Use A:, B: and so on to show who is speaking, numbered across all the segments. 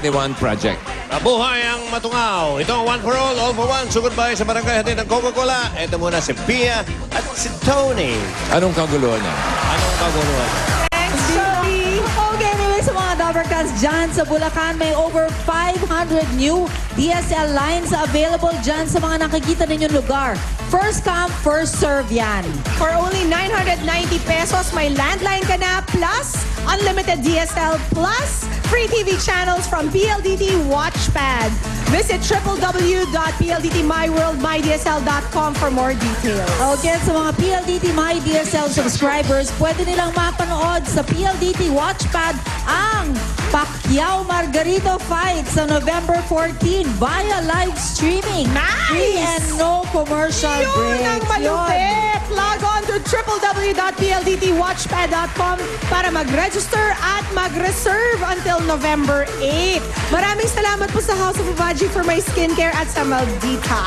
A: ni One Project.
B: Mabuhay ang matungaw. Ito ang One for All for One. Sugod ba sa barangay hatid ng Coca-Cola? Ito muna si Pia at si Tony.
A: Anong kaguluhan niya?
B: Anong kaguluhan?
C: Thanks, Joey. Okay, anyway, sa mga Dovercans dyan sa Bulacan, may over 500 new DSL lines available dyan sa mga nakikita ninyong lugar. First come, first serve yan.
D: For only 990 pesos, may landline ka na, plus unlimited DSL, plus free TV channels from PLDT Watchpad. Visit www.pldtmyworldmydsl.com for more details.
C: Okay, sa mga PLDT My DSL subscribers, pwede nilang mapanood sa PLDT Watchpad ang Pacquiao Margarito fight sa November 14 via live streaming.
D: Nice!
C: Free and no commercial
D: Yun ang
C: breaks.
D: malupit! Log on to www.pldtwatchpad.com para mag-register at mag-reserve until November 8. Maraming salamat po sa House of Ubaji for my skincare at sa Maldita.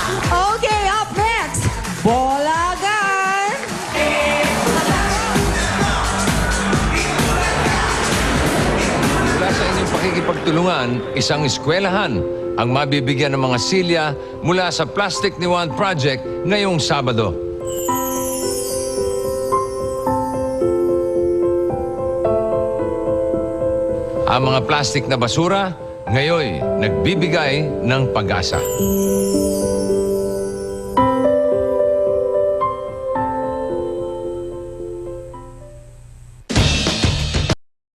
C: Okay, up next, Bolagan!
A: Mula sa inyong pakikipagtulungan, isang eskwelahan ang mabibigyan ng mga silya mula sa Plastic ni One Project ngayong Sabado. Ang mga plastic na basura, ngayon nagbibigay ng pag-asa.